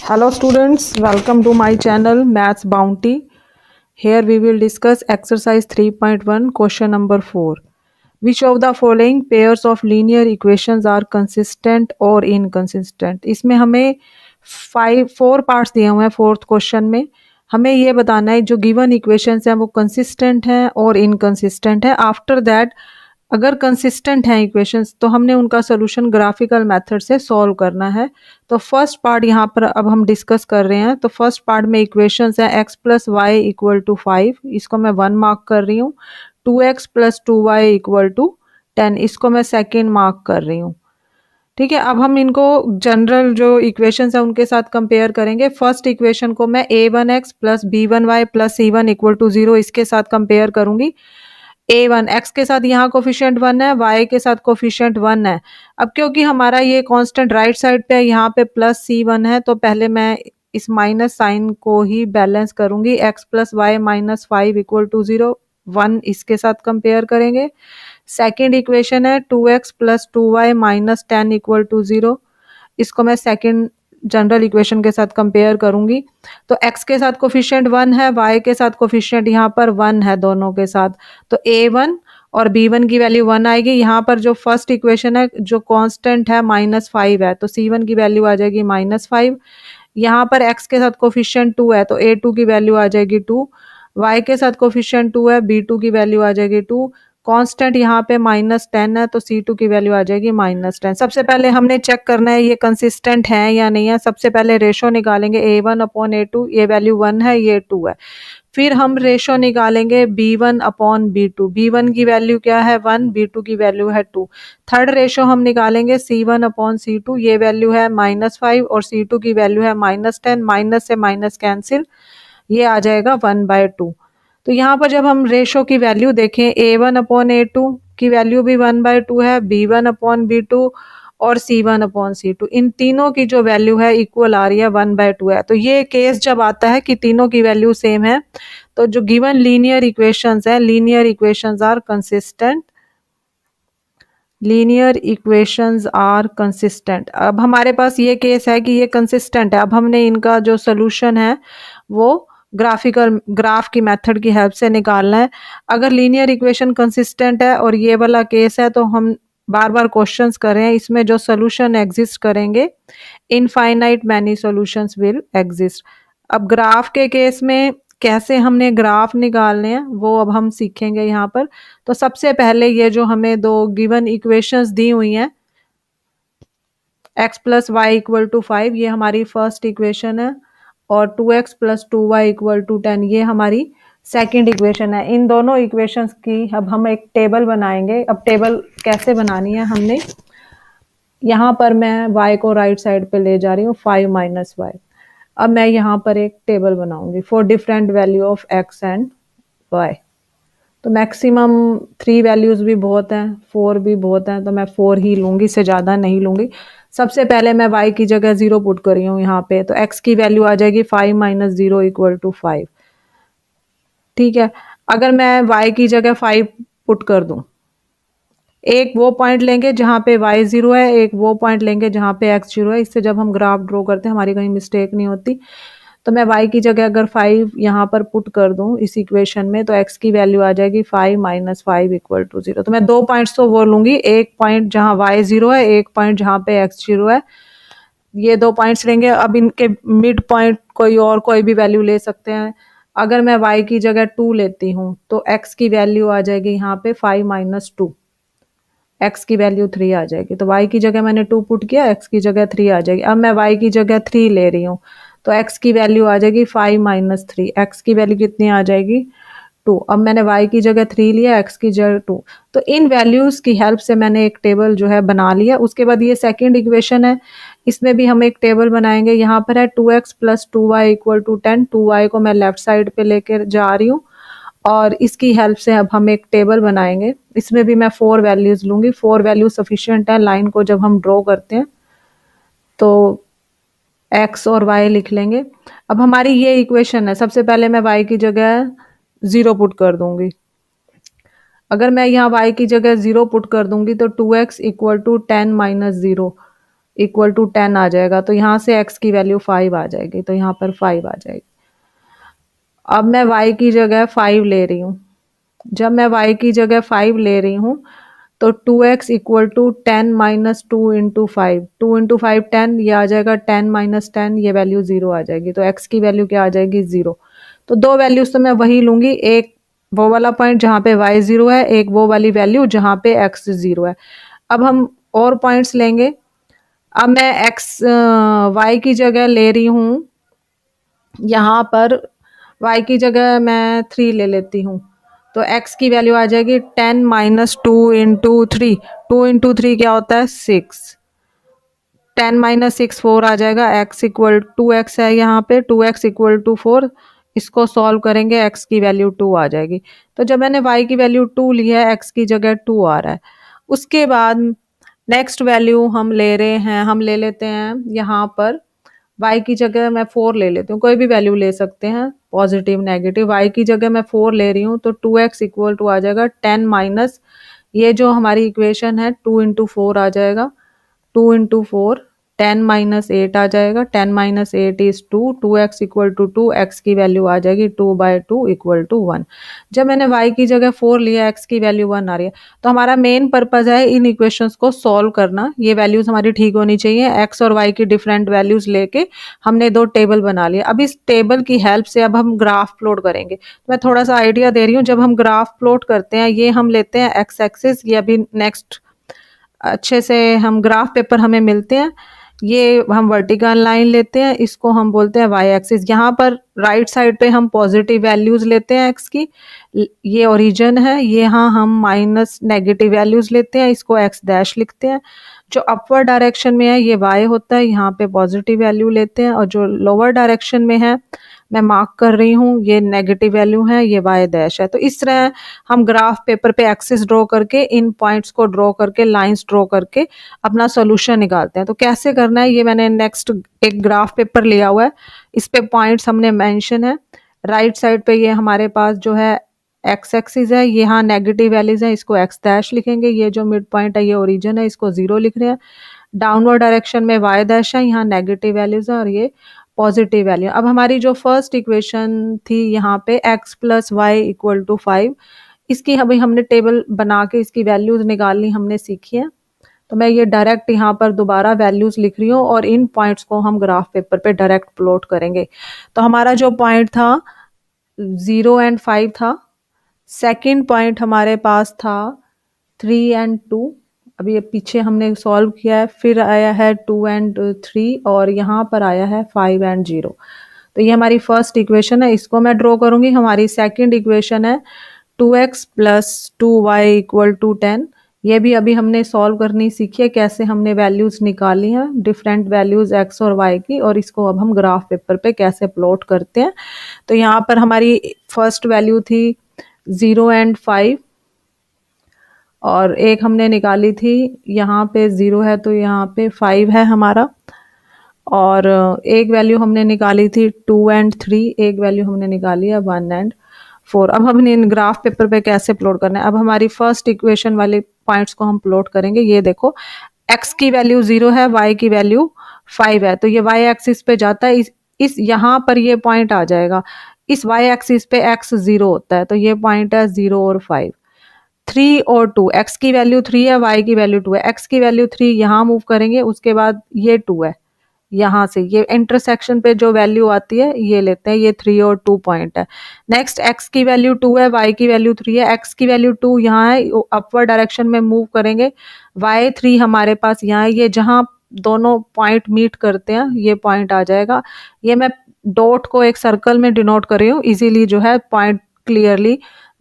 Hello students, welcome to my channel Maths Bounty. Here we will discuss exercise 3.1 question number 4. Which of the following pairs of linear equations are consistent or inconsistent? इसमें हमें 4 parts दिए हुए हैं fourth question में. हमें ये बताना है जो गिवन इक्वेशंस हैं वो कंसिस्टेंट हैं और इनकंसिस्टेंट है. आफ्टर दैट अगर कंसिस्टेंट हैं इक्वेशंस तो हमने उनका सोल्यूशन ग्राफिकल मेथड से सॉल्व करना है. तो फर्स्ट पार्ट यहाँ पर अब हम डिस्कस कर रहे हैं. तो फर्स्ट पार्ट में इक्वेशंस है x plus y equal to 5, इसको मैं 1 मार्क कर रही हूँ. 2x plus 2y equal to 10, इसको मैं सेकेंड मार्क कर रही हूँ. ठीक है, अब हम इनको जनरल जो इक्वेशंस है उनके साथ कंपेयर करेंगे. फर्स्ट इक्वेशन को मैं a1x plus b1y plus c1 equal to 0 इसके साथ कंपेयर करूंगी. a1 x के साथ यहाँ कोफिशिएंट 1 है, y के साथ कोफिशिएंट 1 है. अब क्योंकि हमारा ये कांस्टेंट राइट साइड पे है, यहाँ पे प्लस c1 है, तो पहले मैं इस माइनस साइन को ही बैलेंस करूंगी. x plus y minus 5 equal to 0, 1 इसके साथ कंपेयर करेंगे. सेकेंड इक्वेशन है 2x plus 2y minus 10 equal to 0, इसको मैं सेकेंड जनरल इक्वेशन के साथ कंपेयर करूंगी. तो x के साथ कोफिशिएंट 1 है, y के साथ कोफिशिएंट यहाँ पर 1 है दोनों के साथ. तो a1 और b1 की वैल्यू 1 आएगी. यहाँ पर जो फर्स्ट इक्वेशन है जो कांस्टेंट है -5 है, तो c1 की वैल्यू आ जाएगी -5. यहाँ पर x के साथ कोफिशिएंट 2 है, तो a2 की वैल्यू आ जाएगी 2. y के साथ कोफिशिएंट 2 है, b2 की वैल्यू आ जाएगी 2. कांस्टेंट यहाँ पे -10 है, तो c2 की वैल्यू आ जाएगी -10. सबसे पहले हमने चेक करना है ये कंसिस्टेंट है या नहीं है. सबसे पहले रेशो निकालेंगे a1 अपॉन a2, ये वैल्यू 1 है, ये 2 है. फिर हम रेशो निकालेंगे b1 अपॉन b2, b1 की वैल्यू क्या है 1, b2 की वैल्यू है 2. थर्ड रेशो हम निकालेंगे c1 अपॉन c2, ये वैल्यू है -5 और c2 की वैल्यू है -10. माइनस से माइनस कैंसिल, ये आ जाएगा 1/2. तो यहाँ पर जब हम रेशो की वैल्यू देखें, a1 अपॉन a2 की वैल्यू भी 1/2 है, b1 अपॉन b2 और c1 अपॉन c2, इन तीनों की जो वैल्यू है इक्वल आ रही है 1/2 है. तो ये केस जब आता है कि तीनों की वैल्यू सेम है, तो जो गिवन लीनियर इक्वेशंस है, linear equations are consistent. Linear equations are consistent. अब हमारे पास ये केस है कि ये कंसिस्टेंट है. अब हमने इनका जो सोल्यूशन है वो ग्राफ की मेथड की हेल्प से निकालना है. अगर लीनियर इक्वेशन कंसिस्टेंट है और ये वाला केस है, तो हम बार बार क्वेश्चंस कर रहे हैं, इसमें जो सोल्यूशन एग्जिस्ट करेंगे, infinite many solutions will exist. अब ग्राफ के केस में कैसे हमने ग्राफ निकालने हैं वो अब हम सीखेंगे यहाँ पर. तो सबसे पहले ये जो हमें दो गिवन इक्वेशंस दी हुई हैं, x plus y equal to 5, ये हमारी फर्स्ट इक्वेशन है, और 2x plus 2y equal to 10, ये हमारी सेकेंड इक्वेशन है. इन दोनों इक्वेशंस की अब हम एक टेबल बनाएंगे. अब टेबल कैसे बनानी है, हमने यहाँ पर मैं y को राइट साइड पे ले जा रही हूँ, 5 माइनस वाई. अब मैं यहाँ पर एक टेबल बनाऊंगी for different value of x and y. तो मैक्सिमम 3 वैल्यूज भी बहुत हैं, 4 भी बहुत हैं, तो मैं 4 ही लूंगी, इससे ज़्यादा नहीं लूंगी. सबसे पहले मैं y की जगह 0 पुट कर रही हूँ यहाँ पे, तो x की वैल्यू आ जाएगी 5 माइनस 0 इक्वल टू 5. ठीक है, अगर मैं y की जगह 5 पुट कर दूँ, एक वो पॉइंट लेंगे जहाँ पे y 0 है, एक वो पॉइंट लेंगे जहाँ पे x 0 है. इससे जब हम ग्राफ ड्रॉ करते हैं हमारी कहीं मिस्टेक नहीं होती. तो मैं y की जगह अगर 5 यहाँ पर पुट कर दूँ इस इक्वेशन में, तो x की वैल्यू आ जाएगी 5 माइनस 5 इक्वल टू 0. तो मैं 2 पॉइंट्स तो वो लूंगी, एक पॉइंट जहाँ y 0 है, एक पॉइंट जहाँ पे x 0 है. ये 2 पॉइंट्स लेंगे. अब इनके मिड पॉइंट कोई भी वैल्यू ले सकते हैं. अगर मैं y की जगह 2 लेती हूँ, तो x की वैल्यू आ जाएगी यहाँ पे 5 माइनस 2, x की वैल्यू 3 आ जाएगी. तो y की जगह मैंने 2 पुट किया, x की जगह 3 आ जाएगी. अब मैं y की जगह 3 ले रही हूँ, तो x की वैल्यू आ जाएगी 5 माइनस 3, x की वैल्यू कितनी आ जाएगी 2. अब मैंने y की जगह 3 लिया, x की जगह 2. तो इन वैल्यूज की हेल्प से मैंने एक टेबल जो है बना लिया. उसके बाद ये सेकंड इक्वेशन है, इसमें भी हम एक टेबल बनाएंगे. यहाँ पर है 2x plus 2y equal to 10. 2y को मैं लेफ्ट साइड पे लेकर जा रही हूँ, और इसकी हेल्प से अब हम एक टेबल बनाएंगे. इसमें भी मैं 4 वैल्यूज लूंगी. 4 वैल्यू सफिशिएंट है लाइन को जब हम ड्रॉ करते हैं, तो x और y लिख लेंगे. अब हमारी ये इक्वेशन है. सबसे पहले मैं y की जगह 0 पुट कर दूंगी. अगर मैं यहाँ y की जगह 0 पुट कर दूंगी, तो 2x equal to 10 minus 0, equal to 10 आ जाएगा, तो यहाँ से x की वैल्यू 5 आ जाएगी, तो यहाँ पर 5 आ जाएगी। अब मैं y की जगह 5 ले रही हूँ। जब मैं y की जगह 5 ले रही हूँ तो 2x equal to 10 minus 2 into 5, 2 into 5 10, ये आ जाएगा 10 माइनस 10, ये वैल्यू 0 आ जाएगी, तो x की वैल्यू क्या आ जाएगी 0। तो दो वैल्यूज तो मैं वही लूंगी, एक वो वाला पॉइंट जहाँ पे y 0 है, एक वो वाली वैल्यू जहाँ पे x 0 है। अब हम और पॉइंट्स लेंगे। अब मैं y की जगह ले रही हूँ, यहाँ पर y की जगह मैं 3 ले लेती हूँ, तो x की वैल्यू आ जाएगी 10 माइनस 2 इंटू 3, 2 इंटू 3 क्या होता है 6, 10 माइनस 6 4 आ जाएगा, x इक्वल 2x है यहाँ पे, 2x इक्वल टू 4, इसको सॉल्व करेंगे x की वैल्यू 2 आ जाएगी। तो जब मैंने y की वैल्यू 2 ली है, x की जगह 2 आ रहा है। उसके बाद नेक्स्ट वैल्यू हम ले रहे हैं, हम ले लेते हैं यहाँ पर y की जगह मैं 4 ले लेती हूँ, कोई भी वैल्यू ले सकते हैं, पॉजिटिव नेगेटिव। y की जगह मैं 4 ले रही हूँ, तो 2x इक्वल टू आ जाएगा 10 माइनस, ये जो हमारी इक्वेशन है 2 इंटू 4 आ जाएगा, 2 इंटू 4 10 माइनस 8 आ जाएगा, 10 minus 8 is 2, 2x equal to 2, x की वैल्यू आ जाएगी 2/2 इक्वल टू 1। जब मैंने y की जगह 4 लिया, x की वैल्यू 1 आ रही है, तो हमारा मेन पर्पज है इन इक्वेशंस को सॉल्व करना। ये वैल्यूज हमारी ठीक होनी चाहिए, x और y की डिफरेंट वैल्यूज लेके हमने दो टेबल बना लिए। अब इस टेबल की हेल्प से अब हम ग्राफ प्लॉट करेंगे। तो मैं थोड़ा सा आइडिया दे रही हूँ, जब हम ग्राफ प्लॉट करते हैं, ये हम लेते हैं x एक्सिस, ये अभी नेक्स्ट अच्छे से हम ग्राफ पेपर हमें मिलते हैं, ये हम वर्टिकल लाइन लेते हैं, इसको हम बोलते हैं y एक्सिस। यहाँ पर राइट साइड पे हम पॉजिटिव वैल्यूज लेते हैं x की, ये ओरिजिन है, यहाँ हम माइनस नेगेटिव वैल्यूज लेते हैं, इसको x डैश लिखते हैं। जो अपर डायरेक्शन में है ये y होता है, यहाँ पे पॉजिटिव वैल्यू लेते हैं, और जो लोअर डायरेक्शन में है मैं मार्क कर रही हूँ, ये नेगेटिव वैल्यू है, ये y डैश है। तो इस तरह हम ग्राफ पेपर पे एक्सिस ड्रॉ करके, इन पॉइंट्स को ड्रॉ करके, लाइंस ड्रॉ करके अपना सोल्यूशन निकालते हैं। तो कैसे करना है, ये मैंने नेक्स्ट एक ग्राफ पेपर लिया हुआ है, इस पे पॉइंट्स हमने मेंशन है। राइट साइड पे ये हमारे पास जो है एक्स एक्सिस है, यहाँ नेगेटिव वैल्यूज है, इसको एक्स डैश लिखेंगे, ये जो मिड पॉइंट है ये ओरिजिन है, इसको 0 लिख रहे हैं। डाउनवर्ड डायरेक्शन में y डैश है, यहाँ नेगेटिव वैल्यूज है, और ये पॉजिटिव वैल्यू। अब हमारी जो फर्स्ट इक्वेशन थी यहाँ पे x plus y equal to 5, इसकी अभी हमने टेबल बना के इसकी वैल्यूज निकालनी हमने सीखी है। तो मैं ये डायरेक्ट यहाँ पर दोबारा वैल्यूज लिख रही हूँ, और इन पॉइंट्स को हम ग्राफ पेपर पे डायरेक्ट प्लॉट करेंगे। तो हमारा जो पॉइंट था 0 एंड 5 था, सेकेंड पॉइंट हमारे पास था 3 एंड 2, अभी ये पीछे हमने सॉल्व किया है, फिर आया है 2 एंड 3, और यहाँ पर आया है 5 एंड 0। तो ये हमारी फर्स्ट इक्वेशन है, इसको मैं ड्रॉ करूंगी। हमारी सेकंड इक्वेशन है 2x plus 2y equal to 10, ये भी अभी हमने सॉल्व करनी सीखी है, कैसे हमने वैल्यूज निकाली हैं, डिफरेंट वैल्यूज x और y की, और इसको अब हम ग्राफ पेपर पे कैसे प्लॉट करते हैं। तो यहाँ पर हमारी फर्स्ट वैल्यू थी 0 एंड 5, और एक हमने निकाली थी, यहाँ पे 0 है तो यहाँ पे 5 है हमारा, और एक वैल्यू हमने निकाली थी 2 एंड 3, एक वैल्यू हमने निकाली है 1 एंड 4। अब हमने इन ग्राफ पेपर पे कैसे प्लॉट करना है, अब हमारी फर्स्ट इक्वेशन वाले पॉइंट्स को हम प्लॉट करेंगे। ये देखो, x की वैल्यू 0 है, y की वैल्यू 5 है, तो ये y एक्सिस पे जाता है, इस यहाँ पर ये पॉइंट आ जाएगा, इस y एक्सिस पे x 0 होता है, तो ये पॉइंट है 0 और 5। 3 और 2, x की वैल्यू 3 है, y की वैल्यू 2 है, x की वैल्यू 3 यहाँ मूव करेंगे, उसके बाद ये 2 है, यहाँ से ये इंटरसेक्शन पे जो वैल्यू आती है ये लेते हैं, ये 3 और 2 पॉइंट है। नेक्स्ट x की वैल्यू 2 है, y की वैल्यू 3 है, x की वैल्यू 2 यहाँ है, अपवर्ड डायरेक्शन में मूव करेंगे, y 3 हमारे पास यहाँ है, ये जहाँ दोनों पॉइंट मीट करते हैं ये पॉइंट आ जाएगा। ये मैं डॉट को एक सर्कल में डिनोट कर रही हूँ, इजीली जो है पॉइंट क्लियरली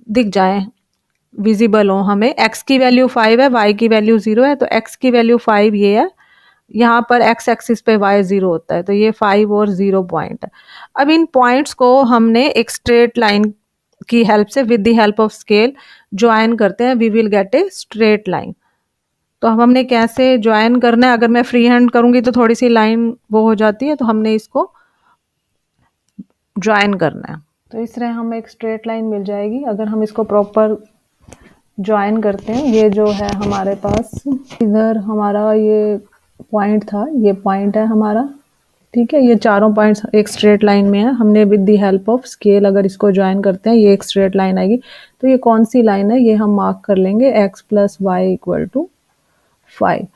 दिख जाए, विजिबल हो हमें। x की वैल्यू 5 है, y की वैल्यू 0 है, तो x की वैल्यू 5 ये है, यहाँ पर x एक्सिस पे y 0 होता है, तो ये 5 और 0 पॉइंट है। अब इन पॉइंट्स को हमने एक स्ट्रेट लाइन की हेल्प से, with the help of scale join करते हैं, we will get a straight line. तो अब हमने कैसे ज्वाइन करना है, अगर मैं फ्री हैंड करूंगी तो थोड़ी सी लाइन वो हो जाती है, तो हमने इसको ज्वाइन करना है। तो इस तरह हमें एक स्ट्रेट लाइन मिल जाएगी अगर हम इसको प्रॉपर ज्वाइन करते हैं। ये जो है हमारे पास इधर हमारा ये पॉइंट था, ये पॉइंट है हमारा, ठीक है। ये चारों पॉइंट्स एक स्ट्रेट लाइन में है। हमने with the help of scale अगर इसको ज्वाइन करते हैं ये एक स्ट्रेट लाइन आएगी। तो ये कौन सी लाइन है, ये हम मार्क कर लेंगे x plus y equal to 5।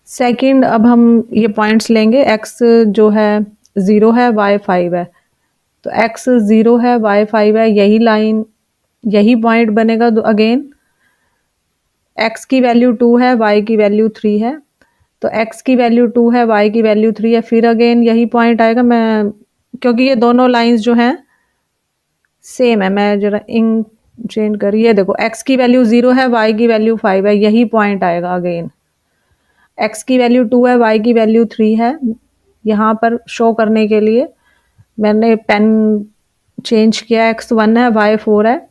Second, अब हम ये पॉइंट्स लेंगे, x जो है 0 है, y 5 है। तो x 0 है, y 5 है, यही लाइन, यही पॉइंट बनेगा। अगेन x की वैल्यू 2 है, y की वैल्यू 3 है। तो x की वैल्यू 2 है, y की वैल्यू 3 है, फिर अगेन यही पॉइंट आएगा। मैं क्योंकि ये दोनों लाइंस जो हैं सेम है, मैं जरा इंक चेंज कर, ये देखो x की वैल्यू 0 है, y की वैल्यू 5 है, यही पॉइंट आएगा। अगेन x की वैल्यू 2 है, y की वैल्यू 3 है। यहाँ पर शो करने के लिए मैंने पेन चेंज किया, x 1 है, y 4 है,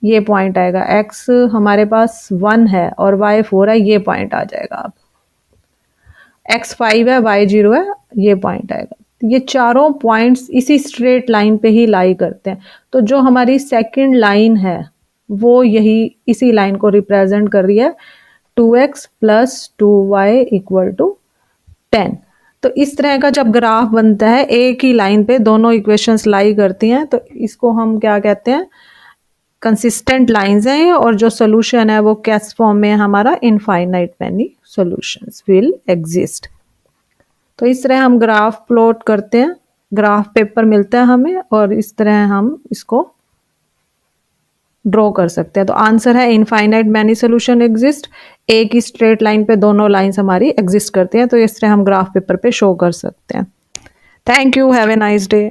ये पॉइंट आएगा। x हमारे पास 1 है और y 4 है, ये पॉइंट आ जाएगा। अब x 5 है, y 0 है, ये पॉइंट आएगा। ये चारों पॉइंट्स इसी स्ट्रेट लाइन पे ही लाई करते हैं। तो जो हमारी सेकंड लाइन है वो यही इसी लाइन को रिप्रेजेंट कर रही है, 2x plus 2y equal to 10। तो इस तरह का जब ग्राफ बनता है, एक ही लाइन पे दोनों इक्वेशंस लाई करती हैं, तो इसको हम क्या कहते हैं, कंसिस्टेंट लाइंस हैं। और जो सोल्यूशन है वो कैस फॉर्म में हमारा infinite many solutions will exist. तो इस तरह हम ग्राफ प्लॉट करते हैं, ग्राफ पेपर मिलता है हमें और इस तरह हम इसको ड्रॉ कर सकते हैं। तो आंसर है इनफाइनाइट मैनी सॉल्यूशन एग्जिस्ट। एक ही स्ट्रेट लाइन पे दोनों लाइंस हमारी एग्जिस्ट करती हैं। तो इस तरह हम ग्राफ पेपर पे शो कर सकते हैं। Thank you, have a nice day.